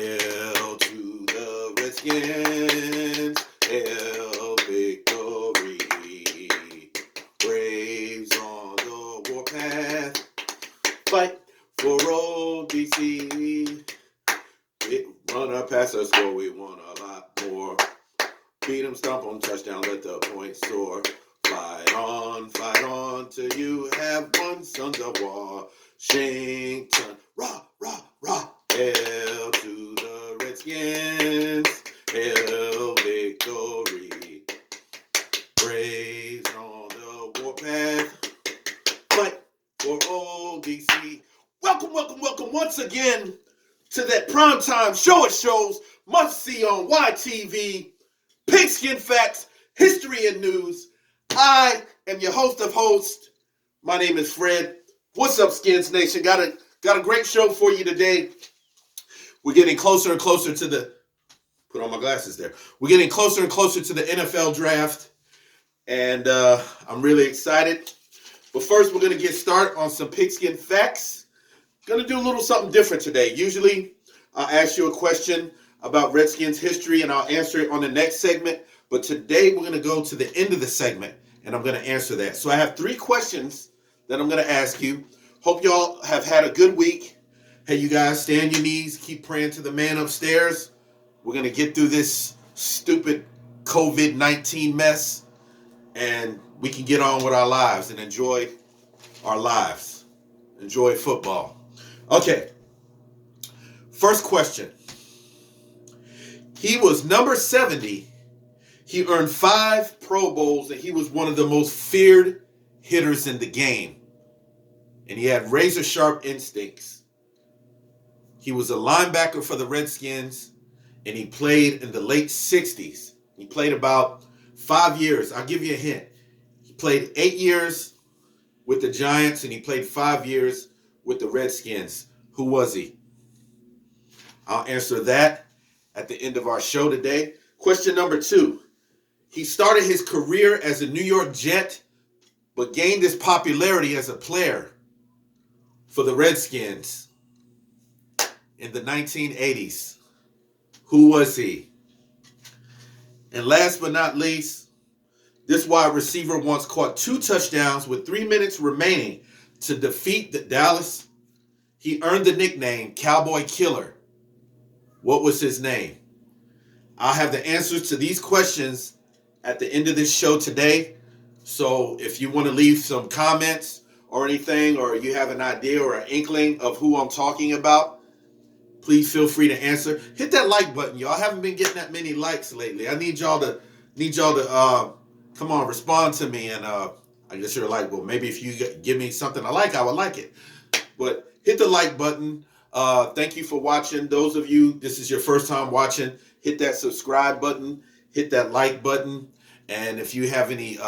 Hail to the Redskins. Hail victory. Braves on the warpath. Fight for old BC. Run up, pass us, score. We want a lot more. Beat 'em, stomp 'em, touchdown, let the points soar. Fight on till you have won. Sons of Washington. Rah, rah, rah. Hail to the Redskins. Hail victory. Braves on the warpath. Fight for old DC. Welcome once again to that primetime show of shows, must see on YTV, Pigskin Facts, History and News. I am your host of hosts. My name is Fred. What's up, Skins Nation? Got a great show for you today. We're getting closer and closer to the, put on my glasses there. We're getting closer and closer to the NFL draft, and I'm really excited. But first, we're going to get started on some Pigskin Facts. Going to do a little something different today. Usually, I'll ask you a question about Redskins history, and I'll answer it on the next segment. But today, we're going to go to the end of the segment, and I'm going to answer that. So I have 3 questions that I'm going to ask you. Hope y'all have had a good week. Hey, you guys, stay on your knees. Keep praying to the man upstairs. We're going to get through this stupid COVID-19 mess, and we can get on with our lives and enjoy our lives. Enjoy football. Okay. First question. He was number 70. He earned 5 Pro Bowls, and he was one of the most feared hitters in the game. And he had razor-sharp instincts. He was a linebacker for the Redskins, and he played in the late 60s. He played about 5 years. I'll give you a hint. He played 8 years with the Giants, and he played 5 years with the Redskins. Who was he? I'll answer that at the end of our show today. Question number 2. He started his career as a New York Jet, but gained his popularity as a player for the Redskins in the 1980s. Who was he? And last but not least, this wide receiver once caught 2 touchdowns with 3 minutes remaining to defeat the Dallas. He earned the nickname Cowboy Killer. What was his name? I'll have the answers to these questions at the end of this show today. So if you want to leave some comments or anything, or you have an idea or an inkling of who I'm talking about, please feel free to answer. Hit that like button, y'all. I haven't been getting that many likes lately. I need y'all to come on, respond to me. And I guess you're like, well, maybe if you give me something I like, I would like it. But hit the like button. Thank you for watching. Those of you, this is your first time watching, hit that subscribe button, hit that like button. And if you have any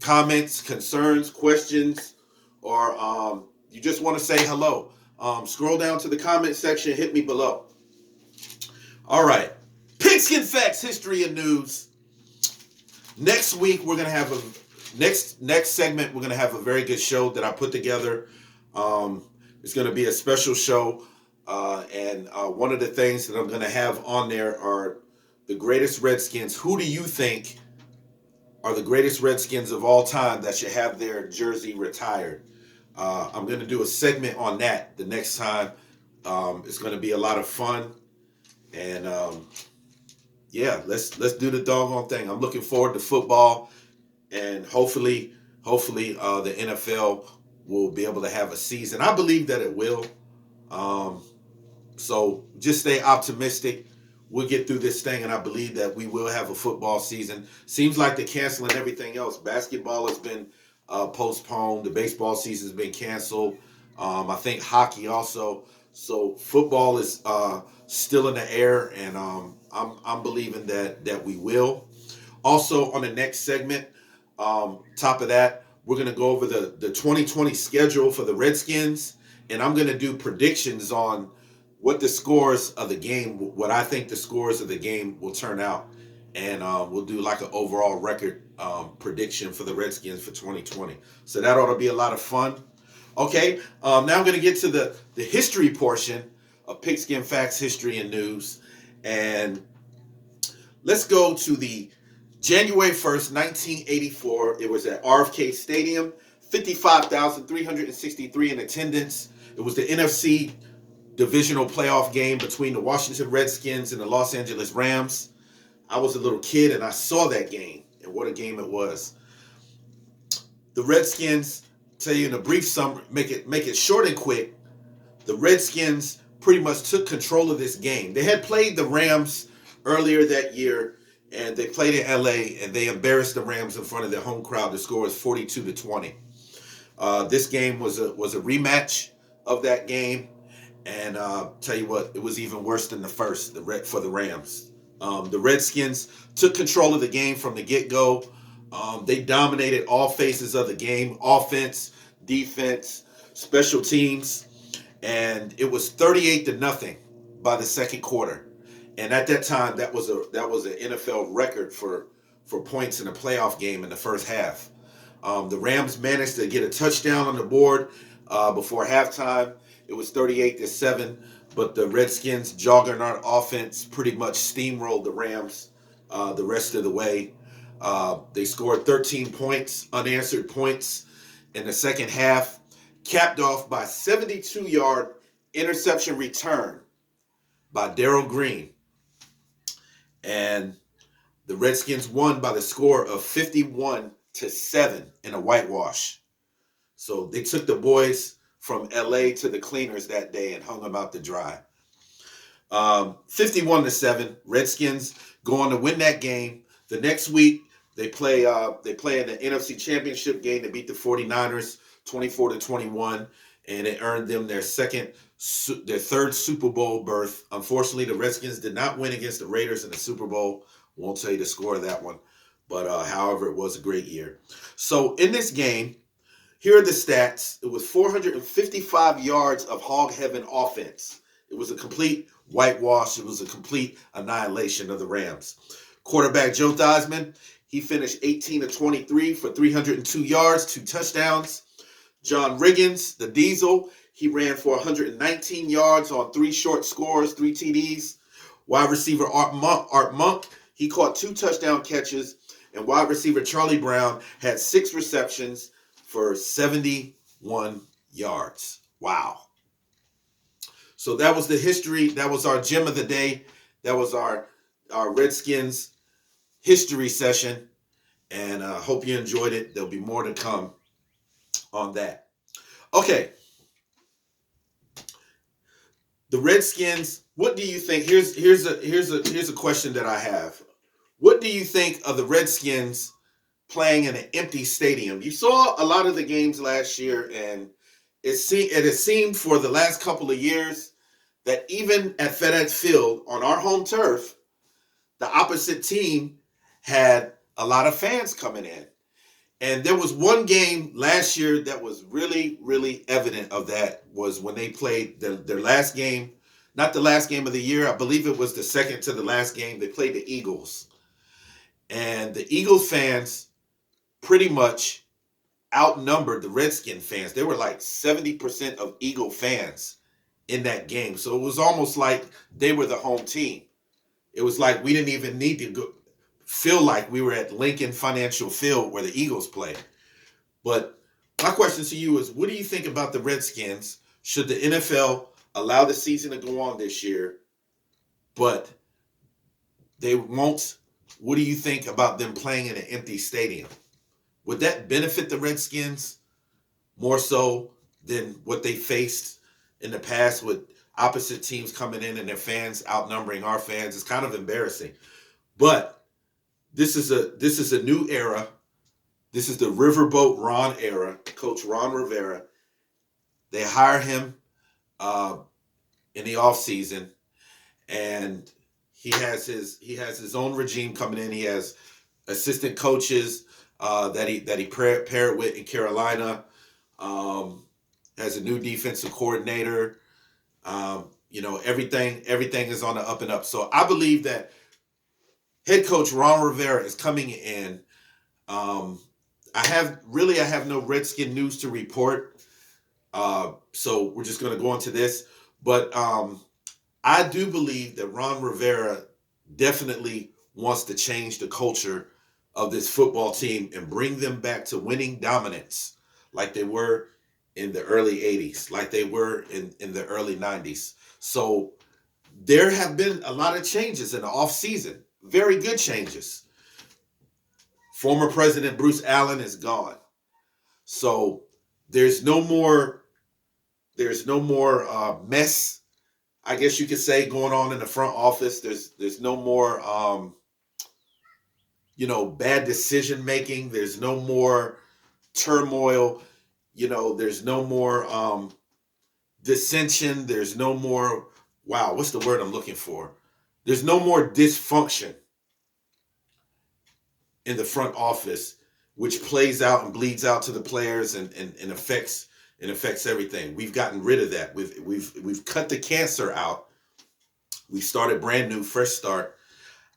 comments, concerns, questions, or you just want to say hello, scroll down to the comment section, hit me below. All right. Pigskin Facts, History and News. Next week, we're going to have next segment, we're going to have a very good show that I put together. It's going to be a special show. And one of the things that I'm going to have on there are the greatest Redskins. Who do you think are the greatest Redskins of all time that should have their jersey retired? I'm going to do a segment on that the next time. It's going to be a lot of fun. And yeah, let's do the doggone thing. I'm looking forward to football, and hopefully the NFL will be able to have a season. I believe that it will. So just stay optimistic. We'll get through this thing, and I believe that we will have a football season. Seems like they're canceling everything else. Basketball has been postponed. The baseball season has been canceled. I think hockey also. So football is still in the air, and I'm believing that we will. Also, on the next segment, top of that, we're going to go over the 2020 schedule for the Redskins, and I'm going to do predictions on what the scores of the game, what I think the scores of the game will turn out. And we'll do like an overall record prediction for the Redskins for 2020. So that ought to be a lot of fun. Okay, now I'm going to get to the history portion of Pigskin Facts, History, and News. And let's go to the January 1st, 1984. It was at RFK Stadium, 55,363 in attendance. It was the NFC divisional playoff game between the Washington Redskins and the Los Angeles Rams. I was a little kid and I saw that game, and what a game it was. The Redskins, tell you in a brief summary, make it short and quick. The Redskins pretty much took control of this game. They had played the Rams earlier that year, and they played in LA, and they embarrassed the Rams in front of their home crowd. The score was 42-20. This game was a rematch of that game, and tell you what, it was even worse than the first. For the Rams, the Redskins took control of the game from the get-go. They dominated all phases of the game: offense, defense, special teams. And it was 38-0 by the second quarter. And at that time, that was an NFL record for points in a playoff game in the first half. The Rams managed to get a touchdown on the board before halftime. It was 38-7, but the Redskins' juggernaut offense pretty much steamrolled the Rams the rest of the way. They scored 13 points, unanswered points in the second half, capped off by 72-yard interception return by Darrell Green. And the Redskins won by the score of 51-7 in a whitewash. So they took the boys from LA to the cleaners that day and hung them out to dry. 51-7, Redskins go on to win that game. The next week, they play in the NFC Championship game. They beat the 49ers 24-21, and it earned them their third Super Bowl berth. Unfortunately, the Redskins did not win against the Raiders in the Super Bowl. Won't tell you the score of that one, but however, it was a great year. So in this game, here are the stats. It was 455 yards of hog heaven offense. It was a complete whitewash. It was a complete annihilation of the Rams. Quarterback Joe Theismann, he finished 18-23 for 302 yards, 2 touchdowns. John Riggins, the Diesel, he ran for 119 yards on 3 short scores, 3 TDs. Wide receiver Art Monk, he caught 2 touchdown catches. And wide receiver Charlie Brown had 6 receptions for 71 yards. Wow. So that was the history. That was our gem of the day. That was our Redskins history session. And I hope you enjoyed it. There'll be more to come on that. Okay. The Redskins, what do you think? Here's a question that I have. What do you think of the Redskins playing in an empty stadium? You saw a lot of the games last year, and it has seemed for the last couple of years that even at FedEx Field on our home turf, the opposite team had a lot of fans coming in. And there was one game last year that was really, really evident of that, was when they played their last game, not the last game of the year. I believe it was the second to the last game. They played the Eagles. And the Eagles fans pretty much outnumbered the Redskin fans. They were like 70% of Eagle fans in that game. So it was almost like they were the home team. It was like we didn't even need to feel like we were at Lincoln Financial Field where the Eagles play. But my question to you is, what do you think about the Redskins? Should the NFL allow the season to go on this year, but they won't? What do you think about them playing in an empty stadium? Would that benefit the Redskins more so than what they faced in the past with opposite teams coming in and their fans outnumbering our fans? It's kind of embarrassing. But this is a new era. This is the Riverboat Ron era. Coach Ron Rivera. They hire him in the offseason, and he has his own regime coming in. He has assistant coaches that he paired with in Carolina. Has a new defensive coordinator. Everything is on the up and up. So I believe that head coach Ron Rivera is coming in. I have no Redskin news to report. So we're just going to go into this. But I do believe that Ron Rivera definitely wants to change the culture of this football team and bring them back to winning dominance like they were in the early 80s, like they were in the early 90s. So there have been a lot of changes in the offseason, very good changes. Former President Bruce Allen is gone. So there's no more mess, I guess you could say, going on in the front office. There's no more bad decision making. There's no more turmoil. There's no more dissension. There's no more, wow, what's the word I'm looking for? There's no more dysfunction in the front office, which plays out and bleeds out to the players and affects everything. We've gotten rid of that. We've cut the cancer out. We started brand new, fresh start.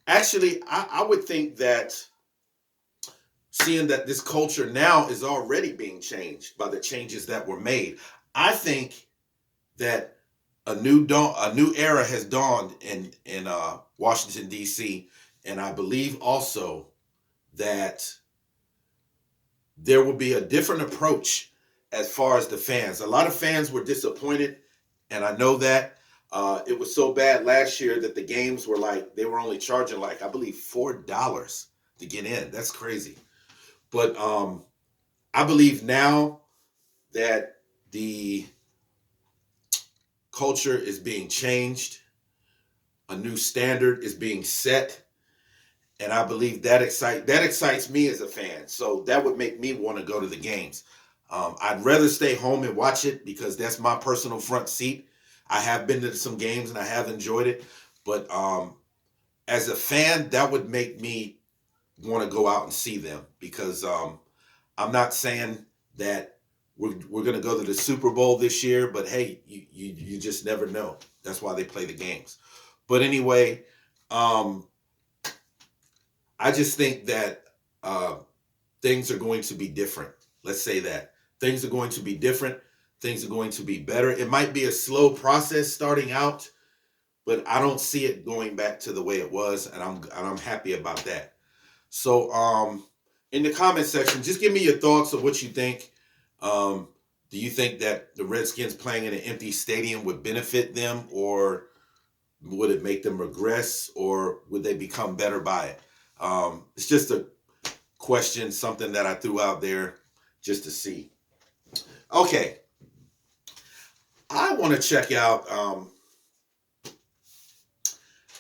Actually, I would think that seeing that this culture now is already being changed by the changes that were made, I think that a new era has dawned in Washington D.C. And I believe also that there will be a different approach as far as the fans. A lot of fans were disappointed, and I know that. It was so bad last year that the games were they were only charging I believe $4 to get in. That's crazy. But I believe now that the culture is being changed, a new standard is being set, and I believe that excites me as a fan. So that would make me want to go to the games. I'd rather stay home and watch it because that's my personal front seat. I have been to some games and I have enjoyed it, but as a fan, that would make me want to go out and see them because I'm not saying that we're going to go to the Super Bowl this year, but hey, you just never know. That's why they play the games. But anyway, I just think that things are going to be different. Let's say that. Things are going to be different. Things are going to be better. It might be a slow process starting out, but I don't see it going back to the way it was, and I'm happy about that. So in the comment section, just give me your thoughts of what you think. Do you think that the Redskins playing in an empty stadium would benefit them, or would it make them regress, or would they become better by it? It's just a question, something that I threw out there just to see. Okay. I want to check out,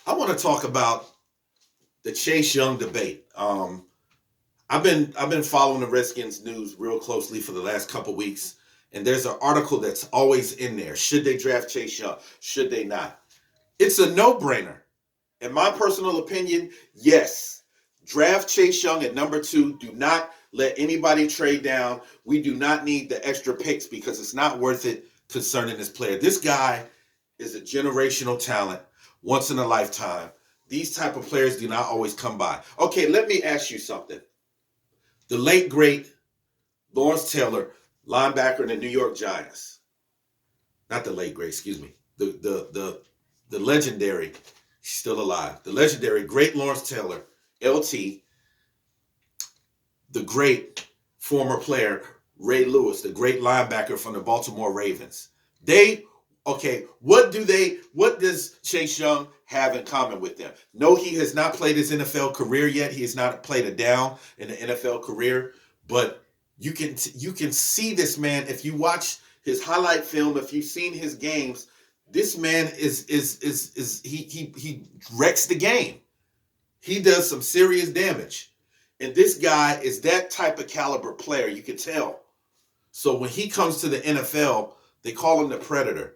I want to talk about the Chase Young debate. I've been following the Redskins news real closely for the last couple weeks, and there's an article that's always in there. Should they draft Chase Young? Should they not? It's a no-brainer. In my personal opinion, yes. Draft Chase Young at number 2. Do not let anybody trade down. We do not need the extra picks because it's not worth it concerning this player. This guy is a generational talent, once in a lifetime. These type of players do not always come by. Okay, let me ask you something. The late, great Lawrence Taylor, linebacker in the New York Giants. Not the late, great, excuse me. The legendary, he's still alive. The legendary, great Lawrence Taylor, LT. The great former player, Ray Lewis, the great linebacker from the Baltimore Ravens. What does Chase Young have in common with them? No, he has not played his NFL career yet. He has not played a down in the NFL career, but you can see this man if you watch his highlight film, if you've seen his games. This man he wrecks the game. He does some serious damage. And this guy is that type of caliber player, you can tell. So when he comes to the NFL, they call him the Predator.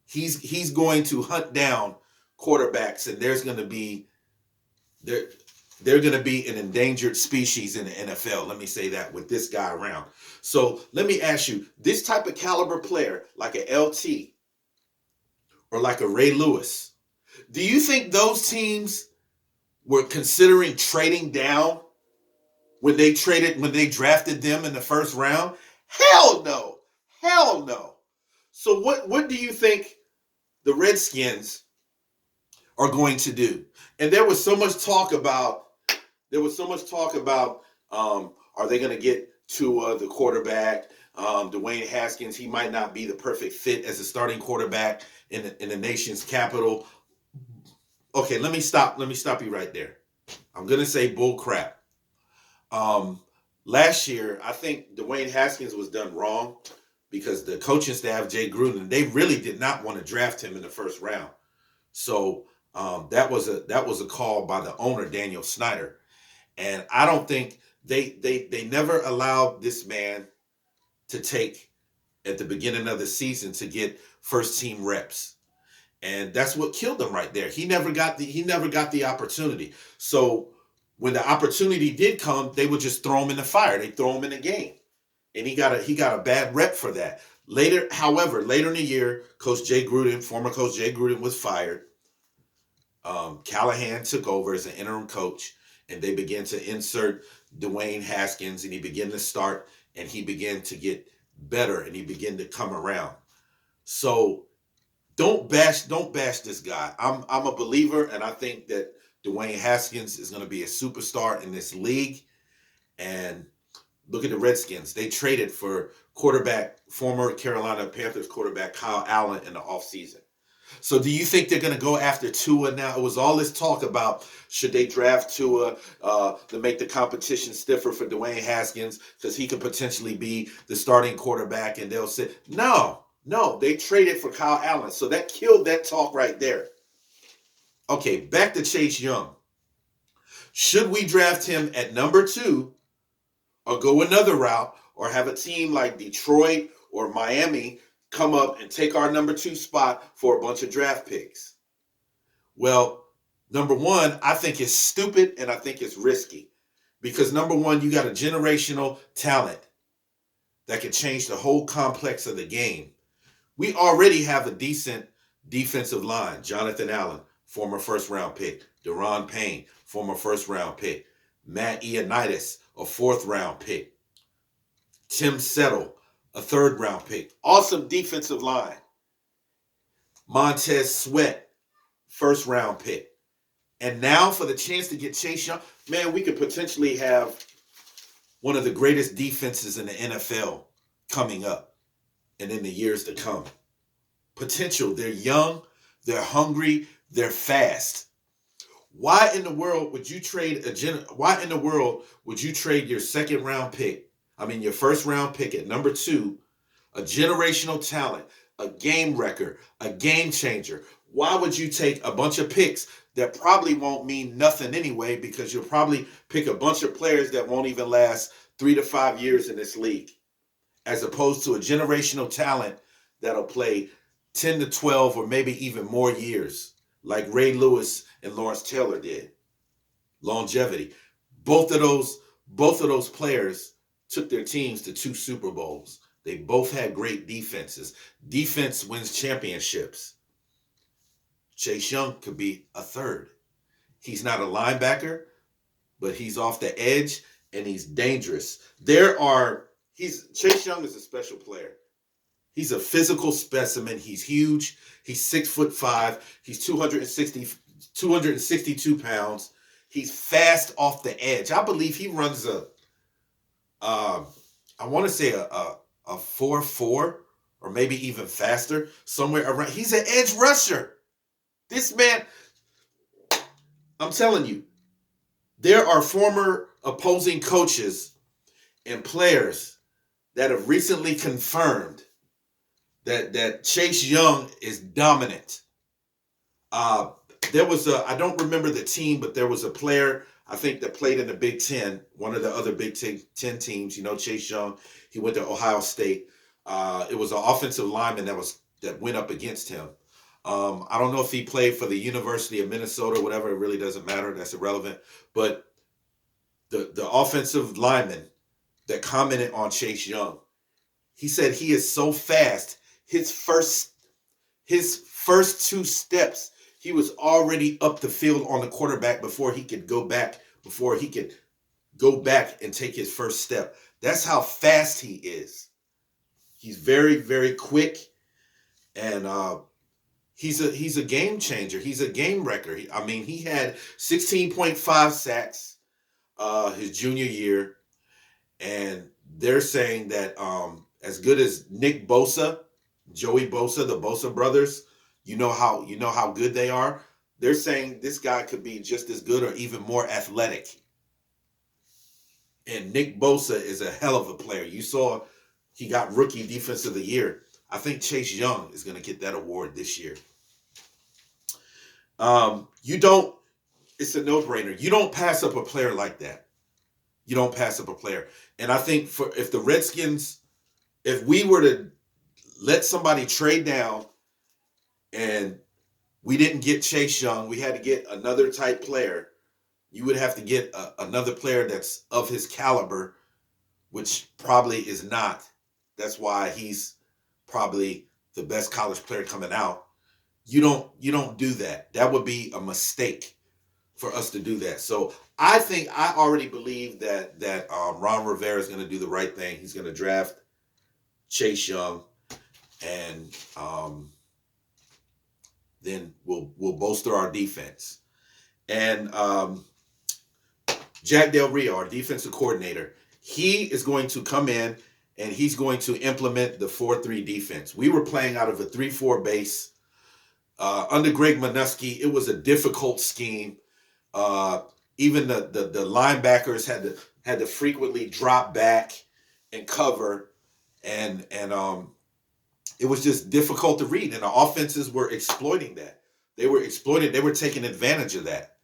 He's going to hunt down quarterbacks, and they're going to be an endangered species in the NFL. Let me say that with this guy around. So let me ask you, this type of caliber player, like a LT or like a Ray Lewis, do you think those teams were considering trading down when they drafted them in the first round? Hell no. Hell no. So what do you think the Redskins are going to do. And there was so much talk about are they going to get Tua, the quarterback? Dwayne Haskins, he might not be the perfect fit as a starting quarterback in the nation's capital. Okay, let me stop you right there. I'm going to say bull crap. Last year, I think Dwayne Haskins was done wrong because the coaching staff, Jay Gruden, they really did not want to draft him in the first round. So that was a call by the owner, Daniel Snyder. And I don't think they never allowed this man to take at the beginning of the season to get first team reps. And that's what killed him right there. He never got the opportunity. So when the opportunity did come, they would just throw him in the fire. They throw him in the game. And he got a bad rep for that. Later in the year, former Coach Jay Gruden was fired. Callahan took over as an interim coach, and they began to insert Dwayne Haskins, and he began to start, and he began to get better, and he began to come around. So don't bash this guy. I'm a believer, and I think that Dwayne Haskins is going to be a superstar in this league. And look at the Redskins. They traded for former Carolina Panthers quarterback Kyle Allen in the offseason. So do you think they're going to go after Tua now? It was all this talk about should they draft Tua to make the competition stiffer for Dwayne Haskins because he could potentially be the starting quarterback, and they'll say, no, they traded for Kyle Allen. So that killed that talk right there. Okay, back to Chase Young. Should we draft him at number 2 or go another route or have a team like Detroit or Miami come up and take our number 2 spot for a bunch of draft picks? Well, number 1, I think it's stupid and I think it's risky. Because number 1, you got a generational talent that can change the whole complex of the game. We already have a decent defensive line. Jonathan Allen, former first-round pick. Deron Payne, former first-round pick. Matt Ioannidis, a fourth-round pick. Tim Settle, a third-round pick. Awesome defensive line. Montez Sweat, first-round pick. And now for the chance to get Chase Young, man, we could potentially have one of the greatest defenses in the NFL coming up and in the years to come. Potential. They're young, they're hungry, they're fast. Why in the world would you trade your second-round pick? I mean, your first-round pick at number 2, a generational talent, a game wrecker, a game changer. Why would you take a bunch of picks that probably won't mean nothing anyway because you'll probably pick a bunch of players that won't even last 3 to 5 years in this league, as opposed to a generational talent that'll play 10 to 12 or maybe even more years, like Ray Lewis and Lawrence Taylor did. Longevity. Both of those players took their teams to 2 Super Bowls. They both had great defenses. Defense wins championships. Chase Young could be a third. He's not a linebacker, but he's off the edge and he's dangerous. Chase Young is a special player. He's a physical specimen. He's huge. He's 6'5". He's 262 pounds. He's fast off the edge. I believe he runs I want to say a 4.4 or maybe even faster, somewhere around. He's an edge rusher. This man, I'm telling you, there are former opposing coaches and players that have recently confirmed that Chase Young is dominant. There was I don't remember the team, but there was a player, I think, that played in the Big Ten, one of the other Big Ten teams. You know, Chase Young, he went to Ohio State. It was an offensive lineman that went up against him. I don't know if he played for the University of Minnesota or whatever. It really doesn't matter. That's irrelevant. But the offensive lineman that commented on Chase Young, he said he is so fast. His first 2 steps, he was already up the field on the quarterback before he could go back and take his first step. That's how fast he is. He's very, very quick, and he's a game changer. He's a game wrecker. I mean, he had 16.5 sacks his junior year, and they're saying that as good as Nick Bosa, Joey Bosa, the Bosa brothers, you know how good they are. They're saying this guy could be just as good or even more athletic. And Nick Bosa is a hell of a player. You saw he got rookie defense of the year. I think Chase Young is going to get that award this year. You don't. It's a no-brainer. You don't pass up a player like that. You don't pass up a player. And I think if the Redskins, if we were to let somebody trade down and we didn't get Chase Young, we had to get another type player. You would have to get another player that's of his caliber, which probably is not. That's why he's probably the best college player coming out. You don't do that. That would be a mistake for us to do that. So I think I already believe that Ron Rivera is going to do the right thing. He's going to draft Chase Young, and then we'll bolster our defense. And Jack Del Rio, our defensive coordinator, he is going to come in and he's going to implement the 4-3 defense. We were playing out of a 3-4 base. Under Greg Minuski, it was a difficult scheme. Even the linebackers had to frequently drop back and cover, and it was just difficult to read. And the offenses were exploiting that. They were taking advantage of that.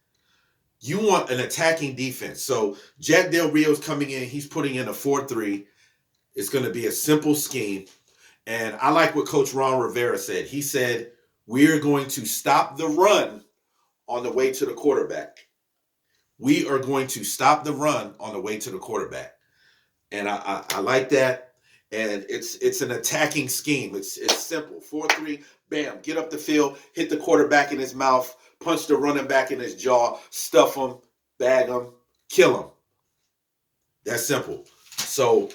You want an attacking defense. So Jack Del Rio's coming in. He's putting in a 4-3. It's going to be a simple scheme. And I like what Coach Ron Rivera said. He said, we're going to stop the run on the way to the quarterback. We are going to stop the run on the way to the quarterback. And I like that. And it's an attacking scheme. It's simple. 4-3, bam, get up the field, hit the quarterback in his mouth, punch the running back in his jaw, stuff him, bag him, kill him. That's simple. So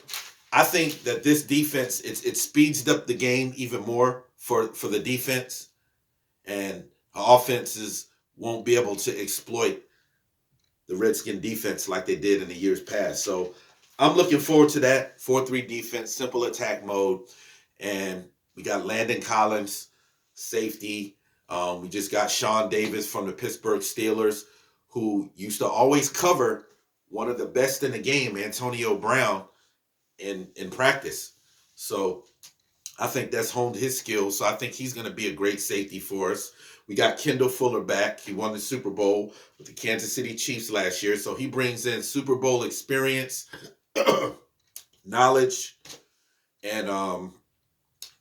I think that this defense, it speeds up the game even more for the defense. And offenses won't be able to exploit the Redskin defense like they did in the years past. So I'm looking forward to that. 4-3 defense, simple attack mode. And we got Landon Collins, safety. We just got Sean Davis from the Pittsburgh Steelers, who used to always cover one of the best in the game, Antonio Brown, in practice. So I think that's honed his skills. So I think he's going to be a great safety for us. We got Kendall Fuller back. He won the Super Bowl with the Kansas City Chiefs last year. So he brings in Super Bowl experience, knowledge, and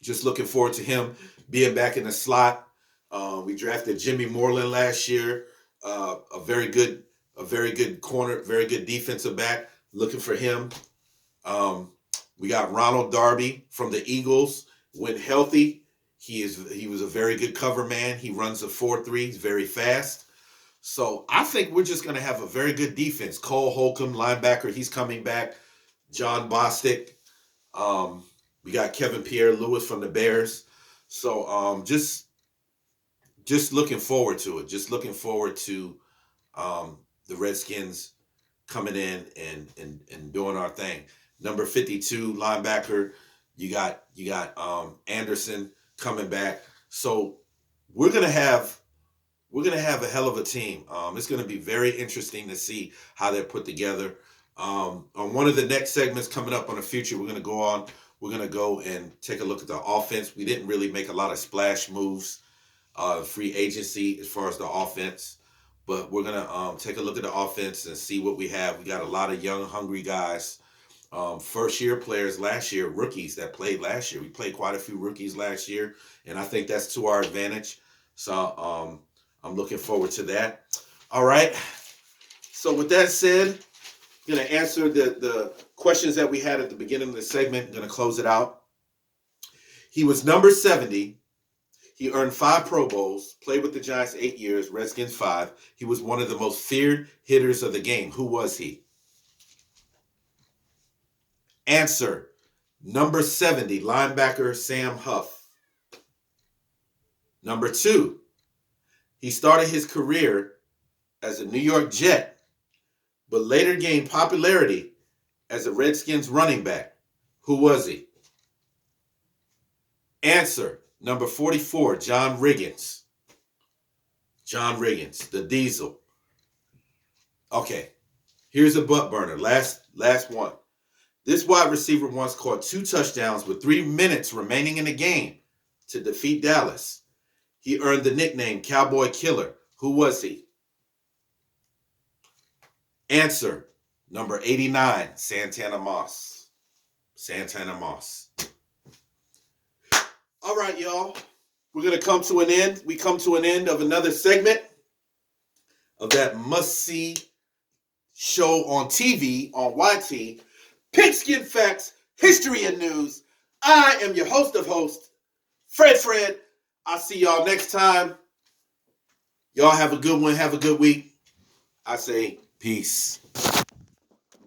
just looking forward to him being back in the slot. We drafted Jimmy Moreland last year, a very good corner, very good defensive back. Looking for him. We got Ronald Darby from the Eagles. When healthy, he was a very good cover man. He runs a 4-3. He's very fast. So I think we're just going to have a very good defense. Cole Holcomb, linebacker, he's coming back. John Bostic. We got Kevin Pierre-Louis from the Bears. So just looking forward to it. Just looking forward to the Redskins coming in and doing our thing. Number 52 linebacker, you got Anderson coming back. So we're gonna have a hell of a team. It's gonna be very interesting to see how they're put together. On one of the next segments coming up on the future, we're gonna go and take a look at the offense. We didn't really make a lot of splash moves, free agency as far as the offense, but we're gonna take a look at the offense and see what we have. We got a lot of young, hungry guys. First year players last year, rookies that played last year. We played quite a few rookies last year, and I think that's to our advantage. So I'm looking forward to that. All right. So with that said, I'm going to answer the questions that we had at the beginning of the segment. I'm going to close it out. He was number 70. He earned 5 Pro Bowls, played with the Giants 8 years, Redskins 5. He was one of the most feared hitters of the game. Who was he? Answer, number 70, linebacker Sam Huff. Number 2, he started his career as a New York Jet, but later gained popularity as a Redskins running back. Who was he? Answer, number 44, John Riggins. John Riggins, the Diesel. Okay, here's a butt burner. Last one. This wide receiver once caught 2 touchdowns with 3 minutes remaining in the game to defeat Dallas. He earned the nickname Cowboy Killer. Who was he? Answer, number 89, Santana Moss. Santana Moss. All right, y'all. We're going to come to an end. We come to an end of another segment of that must-see show on TV, on YT, Pigskin Facts, History and News. I am your host of hosts, Fred. I'll see y'all next time. Y'all have a good one. Have a good week. I say peace.